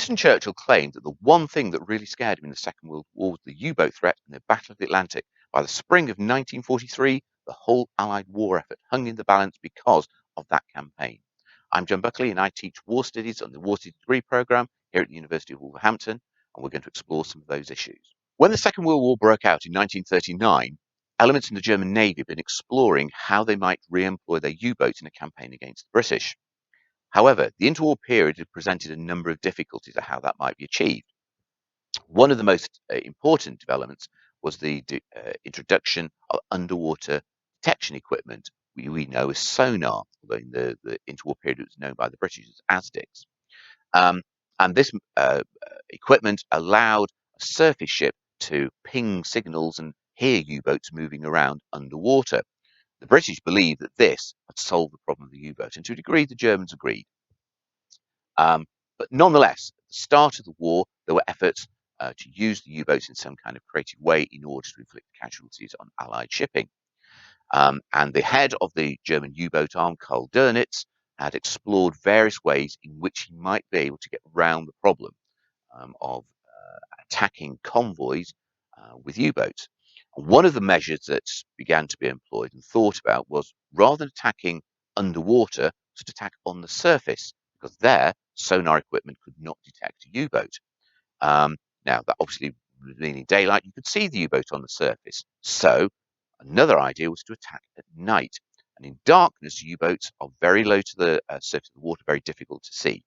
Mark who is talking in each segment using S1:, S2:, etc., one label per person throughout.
S1: Winston Churchill claimed that the one thing that really scared him in the Second World War was the U-boat threat and the Battle of the Atlantic. By the spring of 1943, the whole Allied war effort hung in the balance because of that campaign. I'm John Buckley, and I teach War Studies on the War Studies degree programme here at the University of Wolverhampton, and we're going to explore some of those issues. When the Second World War broke out in 1939, elements in the German Navy had been exploring how they might re-employ their U-boats in a campaign against the British. However, the interwar period had presented a number of difficulties of how that might be achieved. One of the most important developments was the introduction of underwater detection equipment we know as sonar, although in the interwar period it was known by the British as ASDICs. And this equipment allowed a surface ship to ping signals and hear U-boats moving around underwater. The British believed that this had solved the problem of the U-boat, and to a degree the Germans agreed. But nonetheless, at the start of the war, there were efforts to use the U-boats in some kind of creative way in order to inflict casualties on Allied shipping. And the head of the German U-boat arm, Karl Dönitz, had explored various ways in which he might be able to get around the problem of attacking convoys with U-boats. And one of the measures that began to be employed and thought about was, rather than attacking underwater, to attack on the surface, because there sonar equipment could not detect a U-boat. Now, that obviously, meaning daylight, you could see the U-boat on the surface. So another idea was to attack at night. And in darkness, U-boats are very low to the surface of the water, very difficult to see.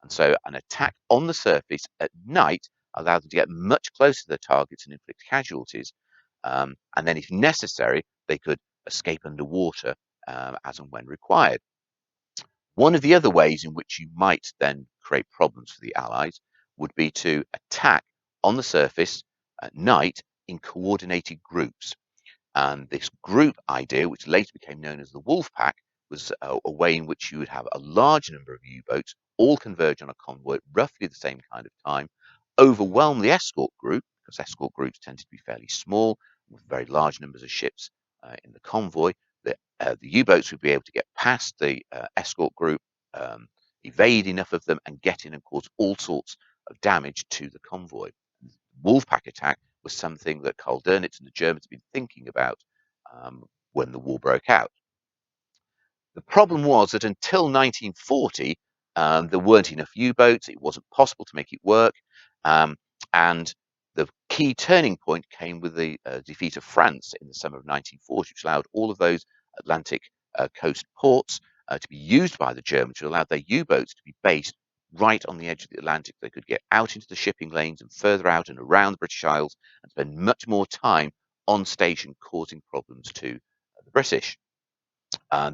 S1: And so an attack on the surface at night allowed them to get much closer to their targets and inflict casualties. And then, if necessary, they could escape underwater as and when required. One of the other ways in which you might then create problems for the Allies would be to attack on the surface at night in coordinated groups. And this group idea, which later became known as the Wolf Pack, was a way in which you would have a large number of U-boats all converge on a convoy at roughly the same kind of time, overwhelm the escort group, because escort groups tended to be fairly small, with very large numbers of ships in the convoy. The U-boats would be able to get past the escort group, evade enough of them, and get in and cause all sorts of damage to the convoy. The Wolfpack attack was something that Karl Dönitz and the Germans had been thinking about when the war broke out. The problem was that until 1940, there weren't enough U-boats. It wasn't possible to make it work. And the key turning point came with the defeat of France in the summer of 1940, which allowed all of those Atlantic coast ports to be used by the Germans, which allowed their U-boats to be based right on the edge of the Atlantic. They could get out into the shipping lanes and further out and around the British Isles and spend much more time on station causing problems to the British.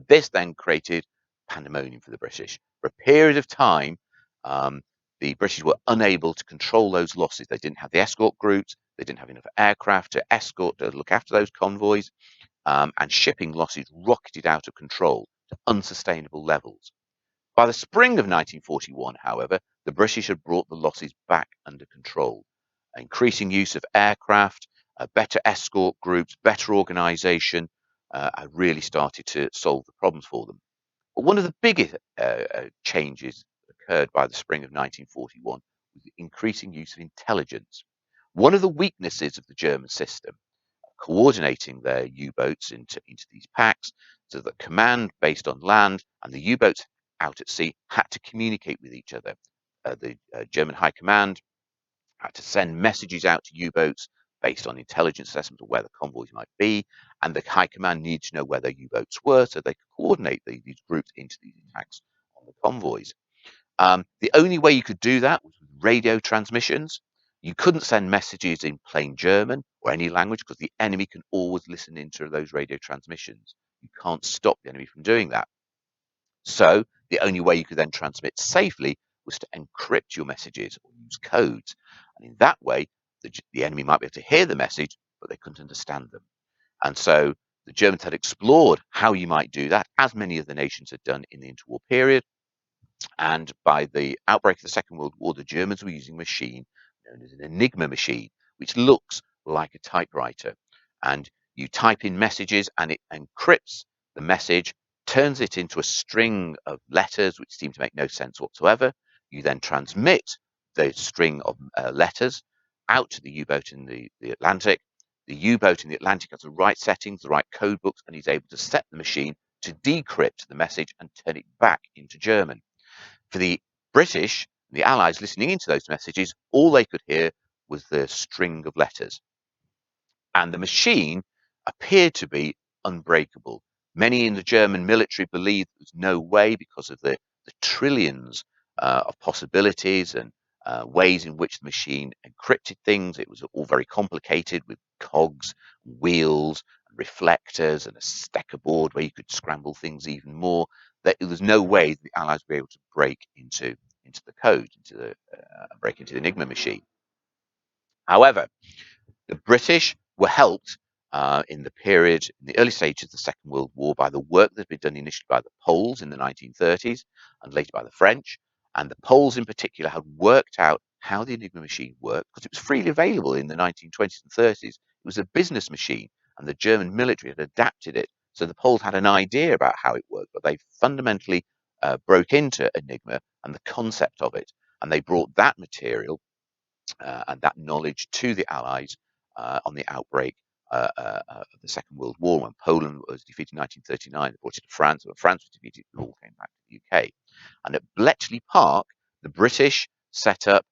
S1: This then created pandemonium for the British. For a period of time, the British were unable to control those losses. They didn't have the escort groups, they didn't have enough aircraft to escort, to look after those convoys, and shipping losses rocketed out of control to unsustainable levels. By the spring of 1941, however, the British had brought the losses back under control. Increasing use of aircraft, better escort groups, better organisation really started to solve the problems for them. But one of the biggest changes occurred by the spring of 1941 was the increasing use of intelligence. One of the weaknesses of the German system, coordinating their U-boats into these packs, so that command based on land and the U-boats out at sea had to communicate with each other. The German High Command had to send messages out to U-boats based on intelligence assessment of where the convoys might be, and the High Command needed to know where their U-boats were so they could coordinate these groups into these attacks on the convoys. The only way you could do that was with radio transmissions. You couldn't send messages in plain German or any language because the enemy can always listen into those radio transmissions. You can't stop the enemy from doing that. So the only way you could then transmit safely was to encrypt your messages or use codes. And in that way, the enemy might be able to hear the message, but they couldn't understand them. And so the Germans had explored how you might do that, as many of the nations had done in the interwar period. And by the outbreak of the Second World War, the Germans were using a machine known as an Enigma machine, which looks like a typewriter. And you type in messages and it encrypts the message, turns it into a string of letters which seem to make no sense whatsoever. You then transmit the string of letters out to the U-boat in the Atlantic. The U-boat in the Atlantic has the right settings, the right code books, and he's able to set the machine to decrypt the message and turn it back into German. For the British, the Allies listening into those messages, all they could hear was the string of letters. And the machine appeared to be unbreakable. Many in the German military believed there was no way because of the trillions of possibilities and ways in which the machine encrypted things. It was all very complicated with cogs, wheels, reflectors, and a stacker board where you could scramble things even more. That there was no way the Allies would be able to break into the code, break into the Enigma machine. However, the British were helped in the early stages of the Second World War by the work that had been done initially by the Poles in the 1930s and later by the French. And the Poles in particular had worked out how the Enigma machine worked because it was freely available in the 1920s and 30s. It was a business machine and the German military had adapted it. So the Poles had an idea about how it worked, but they fundamentally broke into Enigma and the concept of it. And they brought that material and that knowledge to the Allies on the outbreak of the Second World War. When Poland was defeated in 1939, they brought it to France. When France was defeated, it all came back to the UK. And at Bletchley Park, the British set up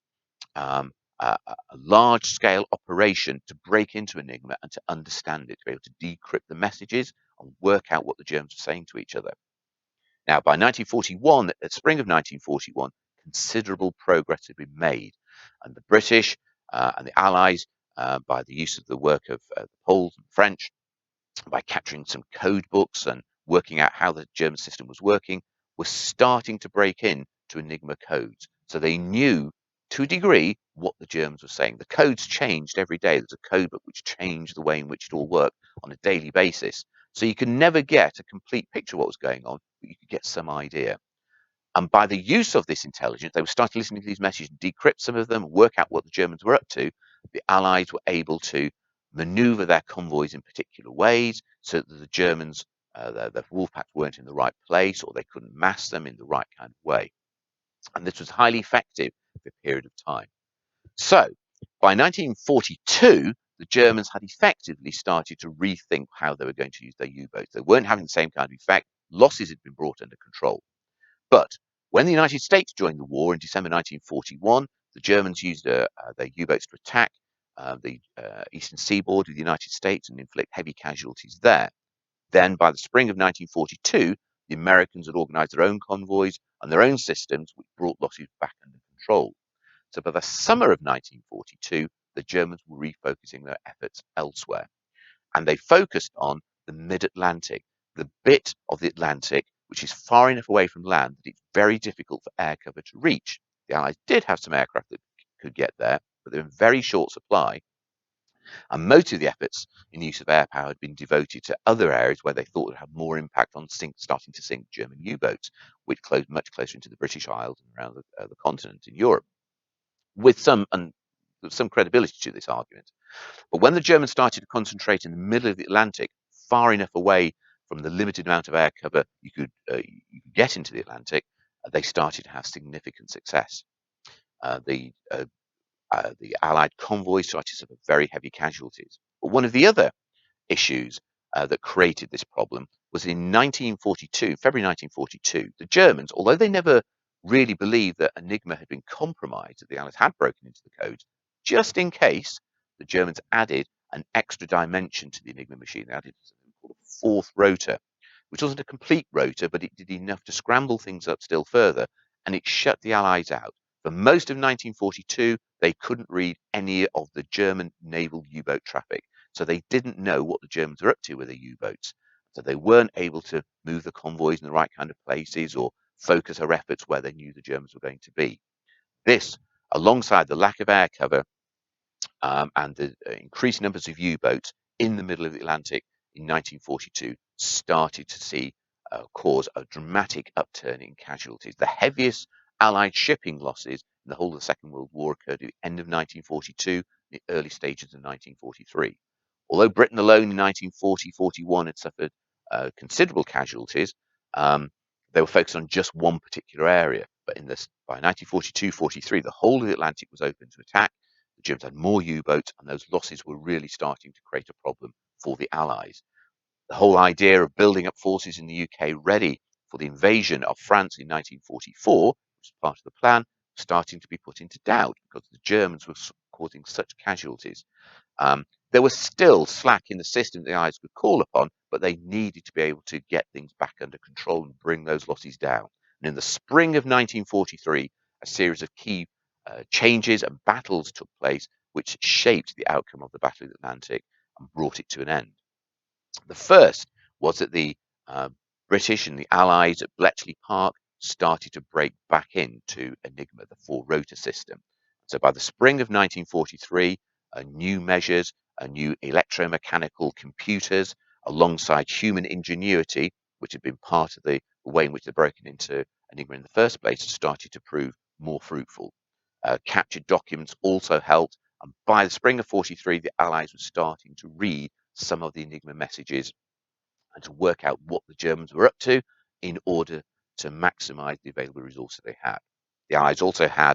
S1: a large-scale operation to break into Enigma and to understand it, to be able to decrypt the messages and work out what the Germans were saying to each other. Now, by 1941, at the spring of 1941, considerable progress had been made, and the British and the Allies, by the use of the work of the Poles and French, by capturing some code books and working out how the German system was working, were starting to break in to Enigma codes. So they knew, to a degree, what the Germans were saying. The codes changed every day. There's a code book which changed the way in which it all worked on a daily basis. So you can never get a complete picture of what was going on, but you could get some idea. And by the use of this intelligence, they were starting listening to these messages, decrypt some of them, work out what the Germans were up to. The Allies were able to maneuver their convoys in particular ways so that the Germans, the wolf packs weren't in the right place or they couldn't mass them in the right kind of way. And this was highly effective for a period of time. So by 1942, the Germans had effectively started to rethink how they were going to use their U-boats. They weren't having the same kind of effect. Losses had been brought under control. But when the United States joined the war in December 1941, the Germans used their U-boats to attack the eastern seaboard of the United States and inflict heavy casualties there. Then, by the spring of 1942, the Americans had organized their own convoys and their own systems, which brought losses back under control. So by the summer of 1942, the Germans were refocusing their efforts elsewhere. And they focused on the mid-Atlantic, the bit of the Atlantic which is far enough away from land that it's very difficult for air cover to reach. The Allies did have some aircraft that could get there, but they were in very short supply. And most of the efforts in the use of air power had been devoted to other areas where they thought would have more impact on starting to sink German U-boats, which closed much closer into the British Isles and around the continent in Europe, with some credibility to this argument. But when the Germans started to concentrate in the middle of the Atlantic, far enough away from the limited amount of air cover you could get into the Atlantic, they started to have significant success. The Allied convoys started to suffer very heavy casualties. But one of the other issues that created this problem was in 1942, February 1942, the Germans, although they never really believed that Enigma had been compromised, that the Allies had broken into the codes, just in case, the Germans added an extra dimension to the Enigma machine. They added something called a fourth rotor, which wasn't a complete rotor, but it did enough to scramble things up still further, and it shut the Allies out. For most of 1942, they couldn't read any of the German naval U-boat traffic. So they didn't know what the Germans were up to with their U-boats. So they weren't able to move the convoys in the right kind of places or focus their efforts where they knew the Germans were going to be. This, alongside the lack of air cover and the increased numbers of U-boats in the middle of the Atlantic in 1942, started to cause a dramatic upturn in casualties. The heaviest Allied shipping losses in the whole of the Second World War occurred at the end of 1942, the early stages of 1943. Although Britain alone in 1940-41 had suffered considerable casualties, they were focused on just one particular area. But by 1942-43, the whole of the Atlantic was open to attack. The Germans had more U-boats, and those losses were really starting to create a problem for the Allies. The whole idea of building up forces in the UK ready for the invasion of France in 1944, which was part of the plan, was starting to be put into doubt because the Germans were causing such casualties. There was still slack in the system the Allies could call upon, but they needed to be able to get things back under control and bring those losses down. And in the spring of 1943, a series of key changes and battles took place, which shaped the outcome of the Battle of the Atlantic and brought it to an end. The first was that the British and the Allies at Bletchley Park started to break back into Enigma, the four-rotor system. So by the spring of 1943, new measures, new electromechanical computers, alongside human ingenuity, which had been part of the way in which they'd broken into Enigma in the first place, started to prove more fruitful. Captured documents also helped, and by the spring of 43, the Allies were starting to read some of the Enigma messages and to work out what the Germans were up to in order to maximize the available resources they had. The Allies also had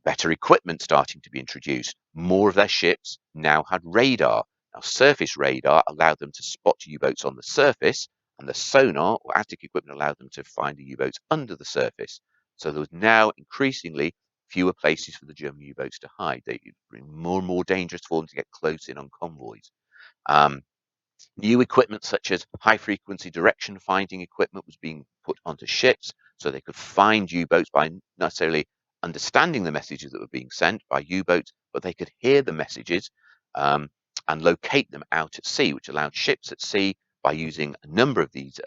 S1: better equipment starting to be introduced. More of their ships now had radar. Now, surface radar allowed them to spot U-boats on the surface, and the sonar or attic equipment allowed them to find the U-boats under the surface. So there was now increasingly fewer places for the German U-boats to hide. They were more and more dangerous for them to get close in on convoys. New equipment such as high-frequency direction finding equipment was being put onto ships so they could find U-boats by not necessarily understanding the messages that were being sent by U-boats, but they could hear the messages and locate them out at sea, which allowed ships at sea, by using a number of these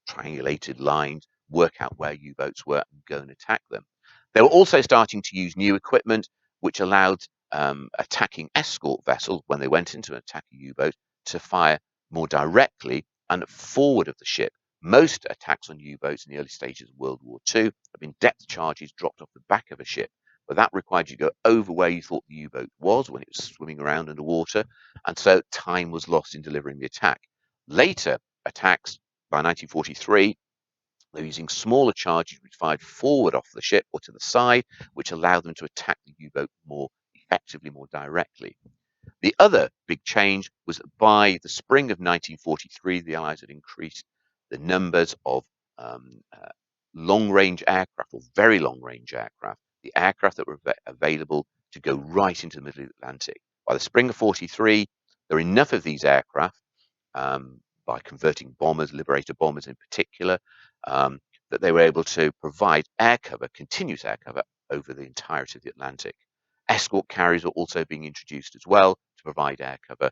S1: triangulated lines, work out where U-boats were and go and attack them. They were also starting to use new equipment which allowed attacking escort vessels, when they went into an attack a U-boat, to fire more directly and forward of the ship. Most attacks on U-boats in the early stages of World War II have been depth charges dropped off the back of a ship, but that required you to go over where you thought the U-boat was when it was swimming around underwater, and so time was lost in delivering the attack. Later attacks, by 1943, they're using smaller charges which fired forward off the ship or to the side, which allowed them to attack the U-boat more effectively, more directly. The other big change was that by the spring of 1943, the Allies had increased the numbers of long-range aircraft, or very long-range aircraft, the aircraft that were available to go right into the middle of the Atlantic. By the spring of 43, there were enough of these aircraft, by converting bombers, Liberator bombers in particular, that they were able to provide air cover, continuous air cover, over the entirety of the Atlantic. Escort carriers were also being introduced as well to provide air cover,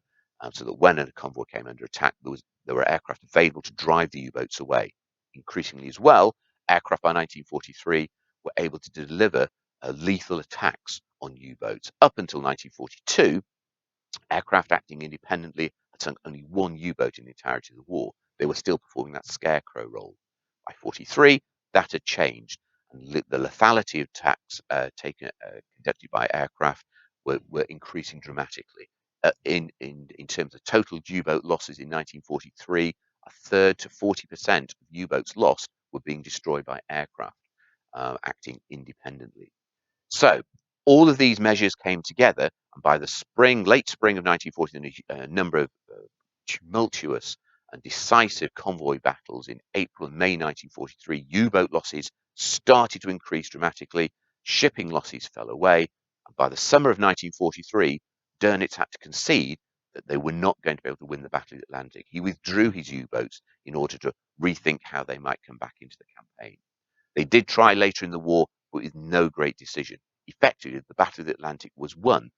S1: so that when a convoy came under attack, there were aircraft available to drive the U-boats away. Increasingly as well, aircraft by 1943 were able to deliver lethal attacks on U-boats. Up until 1942, aircraft acting independently had sunk only one U-boat in the entirety of the war. They were still performing that scarecrow role. By 43, that had changed, and the lethality of attacks conducted by aircraft were increasing dramatically. In terms of total U-boat losses in 1943, a third to 40% of U-boats lost were being destroyed by aircraft acting independently. So all of these measures came together, and by the late spring of 1940, a number of tumultuous and decisive convoy battles in April and May 1943, U-boat losses started to increase dramatically, shipping losses fell away, and by the summer of 1943, Dönitz had to concede that they were not going to be able to win the Battle of the Atlantic. He withdrew his U-boats in order to rethink how they might come back into the campaign. They did try later in the war, but with no great decision. Effectively, the Battle of the Atlantic was won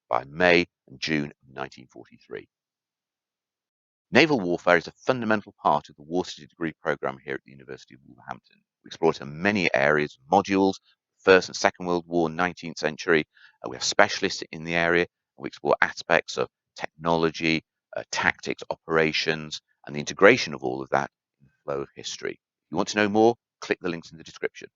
S1: by May and June of 1943. Naval warfare is a fundamental part of the War City degree programme here at the University of Wolverhampton. We explore it in many areas, modules, First and Second World War, 19th century. We have specialists in the area. We explore aspects of technology, tactics, operations, and the integration of all of that in the flow of history. If you want to know more, click the links in the description.